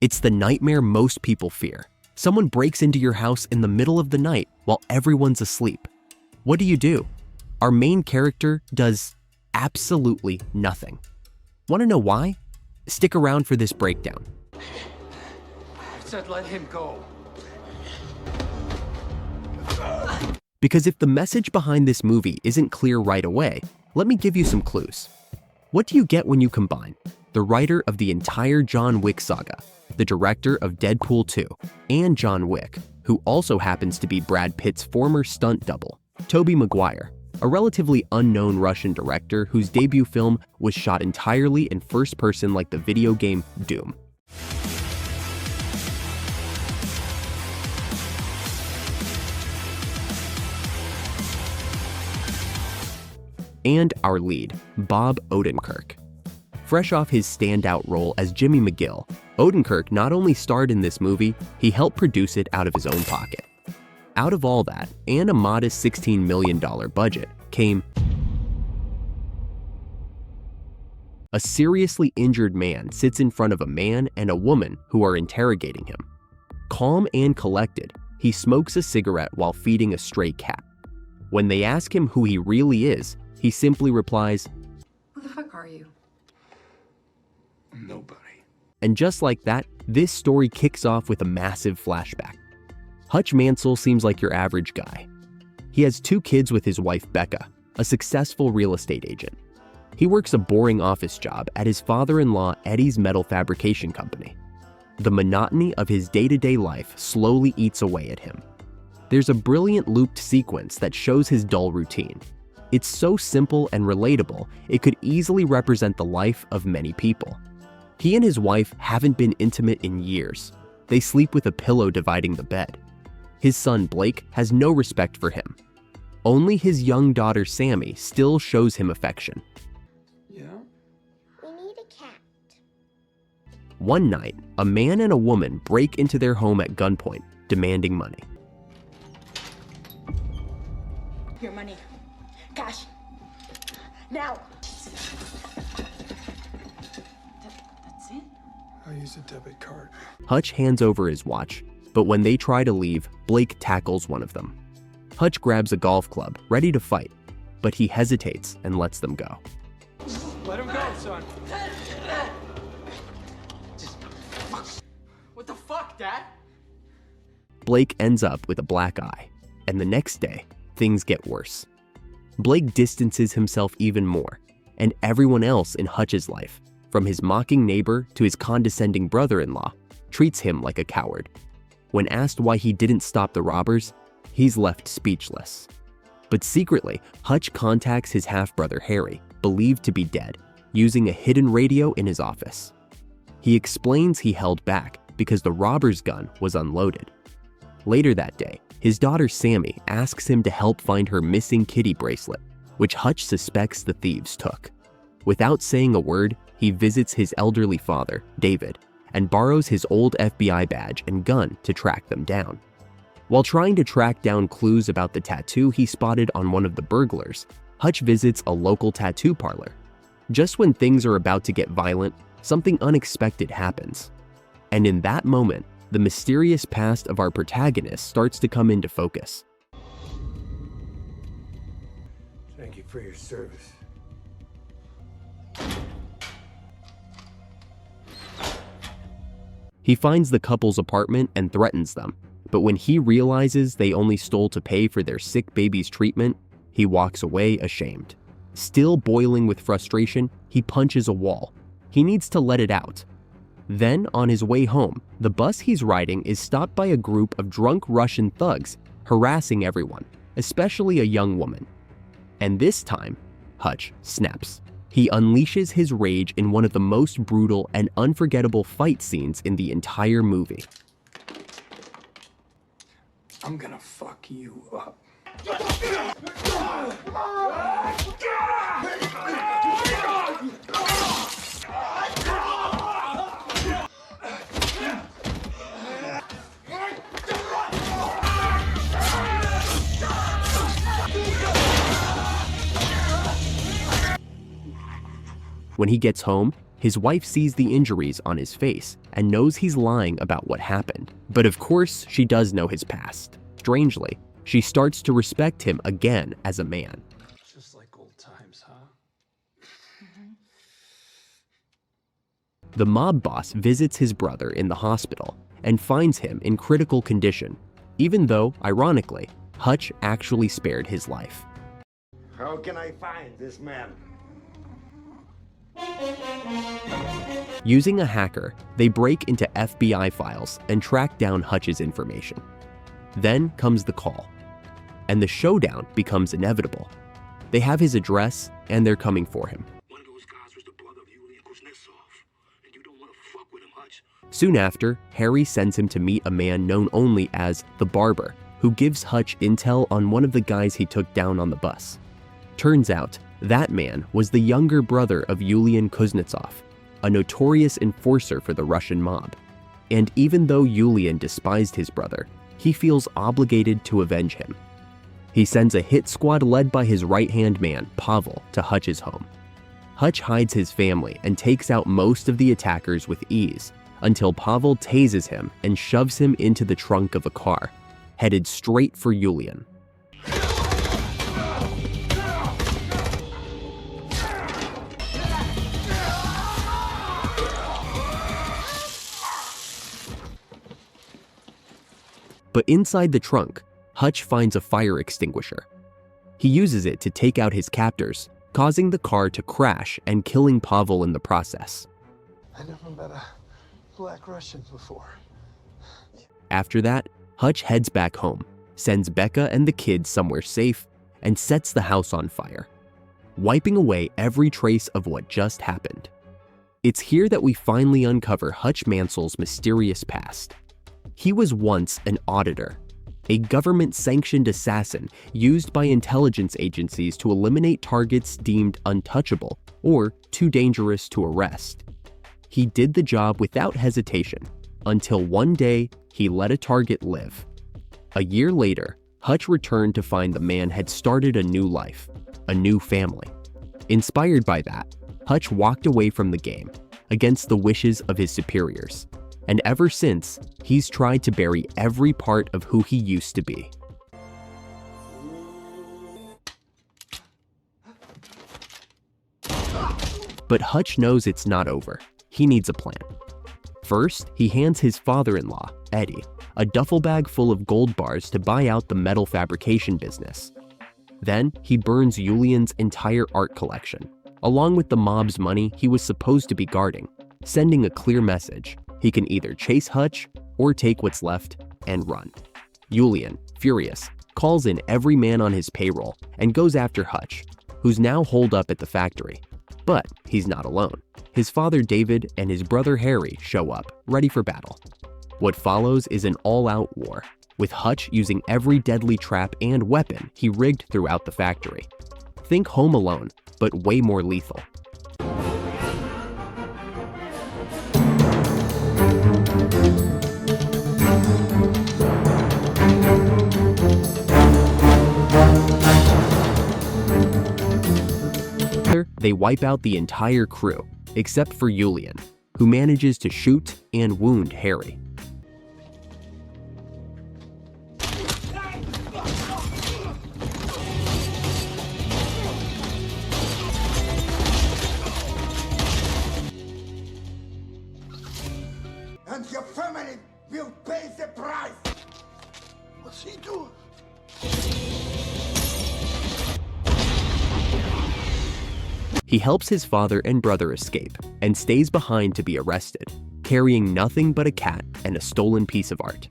It's the nightmare most people fear. Someone breaks into your house in the middle of the night while everyone's asleep. What do? Our main character does absolutely nothing. Want to know why? Stick around for this breakdown. I said let him go. Because if the message behind this movie isn't clear right away, let me give you some clues. What do you get when you combine the writer of the entire John Wick saga, the director of Deadpool 2, and John Wick, who also happens to be Brad Pitt's former stunt double, Tobey Maguire, a relatively unknown Russian director whose debut film was shot entirely in first person like the video game Doom. And our lead, Bob Odenkirk. Fresh off his standout role as Jimmy McGill, Odenkirk not only starred in this movie, he helped produce it out of his own pocket. Out of all that, and a modest $16 million budget, came a seriously injured man sits in front of a man and a woman who are interrogating him. Calm and collected, he smokes a cigarette while feeding a stray cat. When they ask him who he really is, he simply replies, "Who the fuck are you?" Nobody. And just like that, this story kicks off with a massive flashback. Hutch Mansell seems like your average guy. He has 2 kids with his wife Becca, a successful real estate agent. He works a boring office job at his father-in-law Eddie's metal fabrication company. The monotony of his day-to-day life slowly eats away at him. There's a brilliant looped sequence that shows his dull routine. It's so simple and relatable, it could easily represent the life of many people. He and his wife haven't been intimate in years. They sleep with a pillow dividing the bed. His son Blake has no respect for him. Only his young daughter Sammy still shows him affection. Yeah? We need a cat. One night, a man and a woman break into their home at gunpoint, demanding money. Your money. Cash. Now. That's it? I use a debit card. Hutch hands over his watch, but when they try to leave, Blake tackles one of them. Hutch grabs a golf club, ready to fight, but he hesitates and lets them go. Let him go, son. What the fuck, Dad? Blake ends up with a black eye, and the next day, things get worse. Blake distances himself even more, and everyone else in Hutch's life, from his mocking neighbor to his condescending brother-in-law, treats him like a coward. When asked why he didn't stop the robbers, he's left speechless. But secretly, Hutch contacts his half-brother Harry, believed to be dead, using a hidden radio in his office. He explains he held back because the robber's gun was unloaded. Later that day, his daughter Sammy asks him to help find her missing kitty bracelet, which Hutch suspects the thieves took. Without saying a word, he visits his elderly father, David, and borrows his old FBI badge and gun to track them down. While trying to track down clues about the tattoo he spotted on one of the burglars, Hutch visits a local tattoo parlor. Just when things are about to get violent, something unexpected happens. And in that moment, the mysterious past of our protagonist starts to come into focus. Thank you for your service. He finds the couple's apartment and threatens them, but when he realizes they only stole to pay for their sick baby's treatment, he walks away ashamed. Still boiling with frustration, he punches a wall. He needs to let it out. Then, on his way home, the bus he's riding is stopped by a group of drunk Russian thugs, harassing everyone, especially a young woman. And this time, Hutch snaps. He unleashes his rage in one of the most brutal and unforgettable fight scenes in the entire movie. I'm gonna fuck you up. When he gets home, His wife sees the injuries on his face and knows he's lying about what happened. But of course, she does know his past. Strangely, she starts to respect him again as a man. Just like old times, huh? The mob boss visits his brother in the hospital and finds him in critical condition, even though, ironically, Hutch actually spared his life. How can I find this man? Using a hacker, they break into FBI files and track down Hutch's information. Then comes the call, and the showdown becomes inevitable. They have his address, and they're coming for him. One of those guys was the brother of Ilya Naishuller, and you don't want to fuck with him, Hutch. Soon after, Harry sends him to meet a man known only as the Barber, who gives Hutch intel on one of the guys he took down on the bus. Turns out, that man was the younger brother of Yulian Kuznetsov, a notorious enforcer for the Russian mob. And even though Yulian despised his brother, he feels obligated to avenge him. He sends a hit squad led by his right-hand man, Pavel, to Hutch's home. Hutch hides his family and takes out most of the attackers with ease, until Pavel tases him and shoves him into the trunk of a car, headed straight for Yulian. But inside the trunk, Hutch finds a fire extinguisher. He uses it to take out his captors, causing the car to crash and killing Pavel in the process. I never met a black Russian before. After that, Hutch heads back home, sends Becca and the kids somewhere safe, and sets the house on fire, wiping away every trace of what just happened. It's here that we finally uncover Hutch Mansell's mysterious past. He was once an auditor, a government-sanctioned assassin used by intelligence agencies to eliminate targets deemed untouchable or too dangerous to arrest. He did the job without hesitation, until one day he let a target live. A year later, Hutch returned to find the man had started a new life, a new family. Inspired by that, Hutch walked away from the game, against the wishes of his superiors. And ever since, he's tried to bury every part of who he used to be. But Hutch knows it's not over. He needs a plan. First, he hands his father-in-law, Eddie, a duffel bag full of gold bars to buy out the metal fabrication business. Then, he burns Yulian's entire art collection, along with the mob's money he was supposed to be guarding, sending a clear message. He can either chase Hutch or take what's left and run. Yulian, furious, calls in every man on his payroll and goes after Hutch, who's now holed up at the factory. But he's not alone. His father David and his brother Harry show up, ready for battle. What follows is an all-out war, with Hutch using every deadly trap and weapon he rigged throughout the factory. Think Home Alone, but way more lethal. They wipe out the entire crew, except for Yulian, who manages to shoot and wound Harry. And your family will pay the price! What's he doing? He helps his father and brother escape and stays behind to be arrested, carrying nothing but a cat and a stolen piece of art.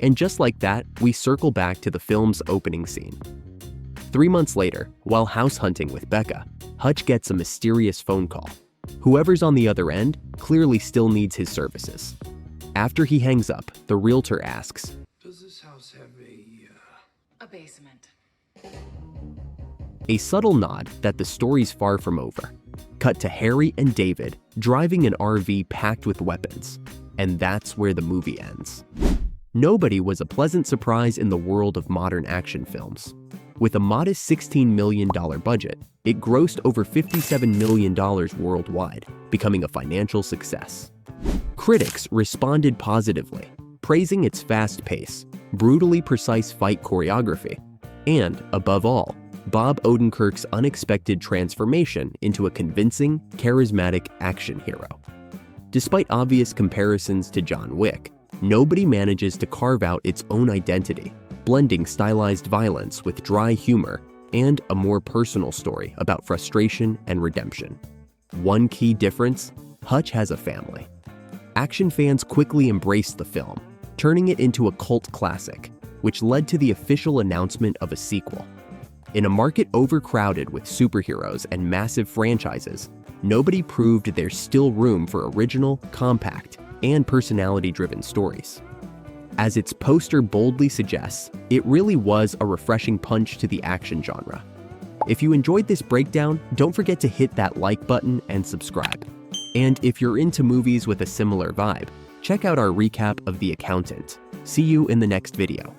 And just like that, we circle back to the film's opening scene. 3 months later, while house hunting with Becca, Hutch gets a mysterious phone call. Whoever's on the other end clearly still needs his services. After he hangs up, the realtor asks, Does this house have A basement. a subtle nod that the story's far from over. Cut to Harry and David driving an RV packed with weapons. And that's where the movie ends. Nobody was a pleasant surprise in the world of modern action films. With a modest $16 million budget, it grossed over $57 million worldwide, becoming a financial success. Critics responded positively, praising its fast pace, brutally precise fight choreography, and, above all, Bob Odenkirk's unexpected transformation into a convincing, charismatic action hero. Despite obvious comparisons to John Wick, nobody manages to carve out its own identity, blending stylized violence with dry humor and a more personal story about frustration and redemption. One key difference: Hutch has a family. Action fans quickly embraced the film, turning it into a cult classic, which led to the official announcement of a sequel. In a market overcrowded with superheroes and massive franchises, nobody proved there's still room for original, compact, and personality-driven stories. As its poster boldly suggests, it really was a refreshing punch to the action genre. If you enjoyed this breakdown, don't forget to hit that like button and subscribe. And if you're into movies with a similar vibe, check out our recap of The Accountant. See you in the next video.